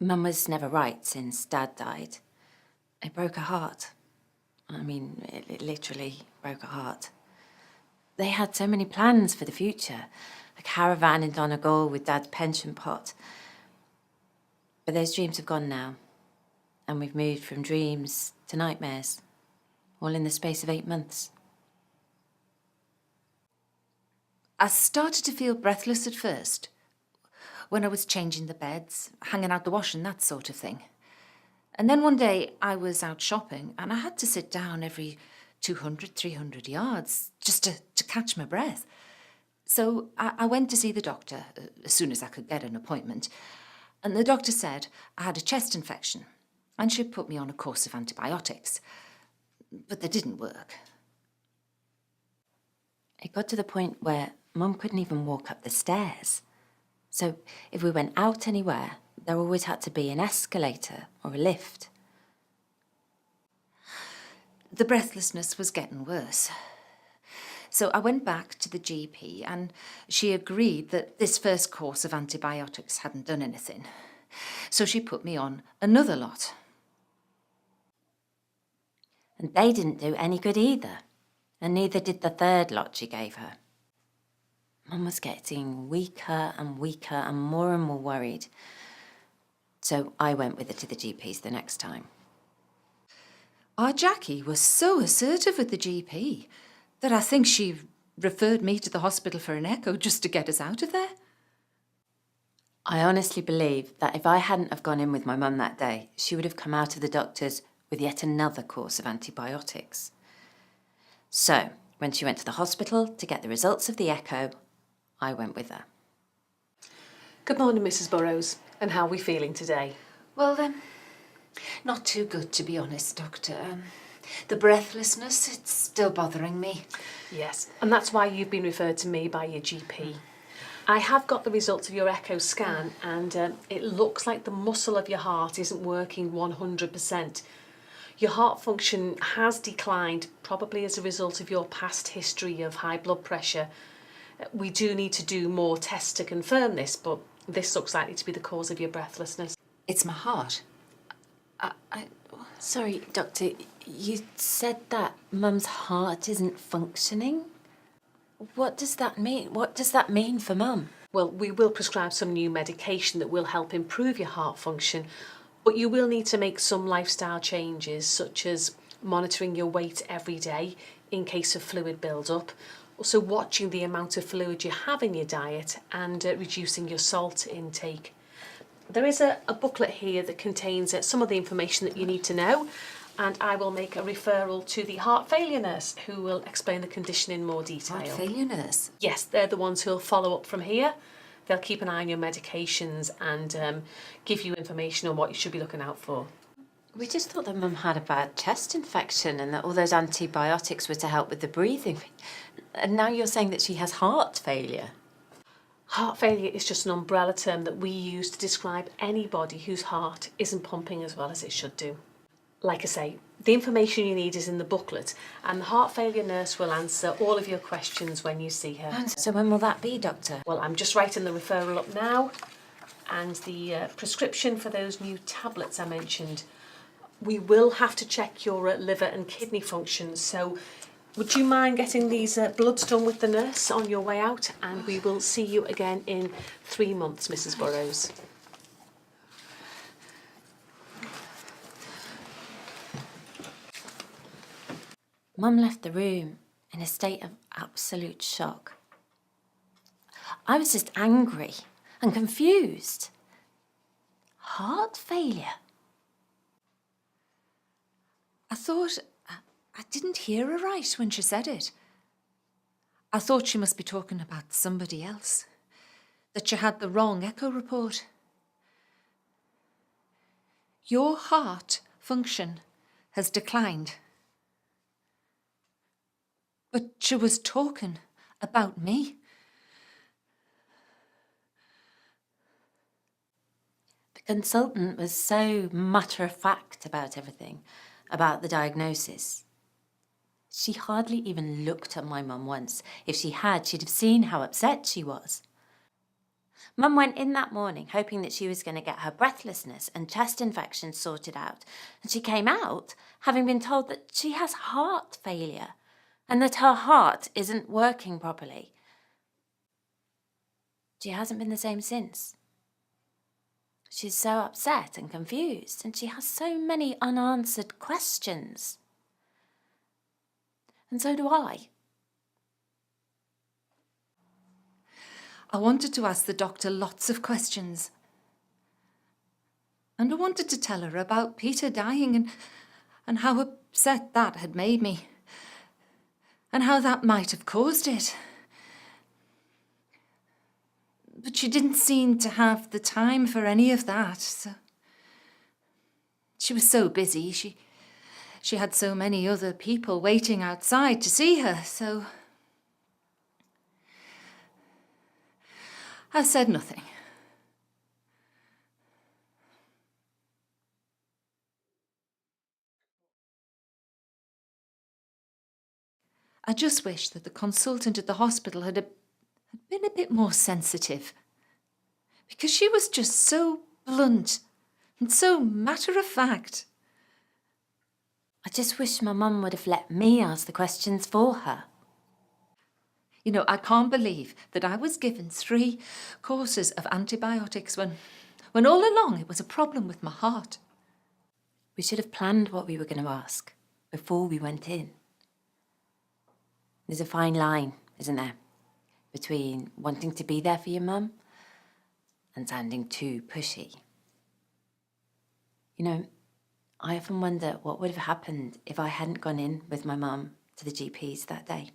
Mum was never right since Dad died. It broke her heart. I mean, it literally broke her heart. They had so many plans for the future. A caravan in Donegal with Dad's pension pot. But those dreams have gone now. And we've moved from dreams to nightmares. All in the space of 8 months. I started to feel breathless at first, when I was changing the beds, hanging out the washing, that sort of thing. And then one day I was out shopping and I had to sit down every 200, 300 yards just to catch my breath. So I went to see the doctor as soon as I could get an appointment. And the doctor said I had a chest infection and she'd put me on a course of antibiotics. But they didn't work. It got to the point where Mum couldn't even walk up the stairs. So if we went out anywhere, there always had to be an escalator or a lift. The breathlessness was getting worse. So I went back to the GP and she agreed that this first course of antibiotics hadn't done anything. So she put me on another lot. And they didn't do any good either. And neither did the third lot she gave her. Mum was getting weaker and weaker and more worried. So I went with her to the GP's the next time. Our Jackie was so assertive with the GP that I think she referred me to the hospital for an echo just to get us out of there. I honestly believe that if I hadn't have gone in with my mum that day, she would have come out of the doctor's with yet another course of antibiotics. So, when she went to the hospital to get the results of the echo, I went with her. Good morning, Mrs. Burrows. And how are we feeling today? Well, not too good, to be honest, Doctor. The breathlessness, it's still bothering me. Yes, and that's why you've been referred to me by your GP. I have got the results of your echo scan and it looks like the muscle of your heart isn't working 100%. Your heart function has declined, probably as a result of your past history of high blood pressure. We do need to do more tests to confirm this, but this looks likely to be the cause of your breathlessness. It's my heart. Sorry, Doctor, you said that Mum's heart isn't functioning? What does that mean? What does that mean for Mum? Well, we will prescribe some new medication that will help improve your heart function, but you will need to make some lifestyle changes, such as monitoring your weight every day in case of fluid build-up, also watching the amount of fluid you have in your diet and reducing your salt intake. There is a booklet here that contains some of the information that you need to know, and I will make a referral to the heart failure nurse who will explain the condition in more detail. Heart failure nurse? Yes, they're the ones who'll follow up from here. They'll keep an eye on your medications and give you information on what you should be looking out for. We just thought that Mum had a bad chest infection and that all those antibiotics were to help with the breathing. And now you're saying that she has heart failure. Heart failure is just an umbrella term that we use to describe anybody whose heart isn't pumping as well as it should do. Like I say, the information you need is in the booklet, and the heart failure nurse will answer all of your questions when you see her. And so when will that be, Doctor? Well, I'm just writing the referral up now, and the prescription for those new tablets I mentioned. We will have to check your liver and kidney functions, so would you mind getting these bloods done with the nurse on your way out? And we will see you again in 3 months, Mrs. Burrows. Mum left the room in a state of absolute shock. I was just angry and confused. Heart failure? I thought I didn't hear her right when she said it. I thought she must be talking about somebody else, that she had the wrong echo report. Your heart function has declined. But she was talking about me. The consultant was so matter-of-fact about everything, about the diagnosis. She hardly even looked at my mum once. If she had, she'd have seen how upset she was. Mum went in that morning hoping that she was going to get her breathlessness and chest infection sorted out, and she came out having been told that she has heart failure and that her heart isn't working properly. She hasn't been the same since. She's so upset and confused, and she has so many unanswered questions. And so do I. I wanted to ask the doctor lots of questions. And I wanted to tell her about Peter dying and how upset that had made me. And how that might have caused it. But she didn't seem to have the time for any of that. So she was so busy. She had so many other people waiting outside to see her, so I said nothing. I just wish that the consultant at the hospital had been a bit more sensitive. Because she was just so blunt and so matter-of-fact. I just wish my mum would have let me ask the questions for her. You know, I can't believe that I was given 3 courses of antibiotics when all along it was a problem with my heart. We should have planned what we were going to ask before we went in. There's a fine line, isn't there, between wanting to be there for your mum and sounding too pushy. You know, I often wonder what would have happened if I hadn't gone in with my mum to the GP's that day.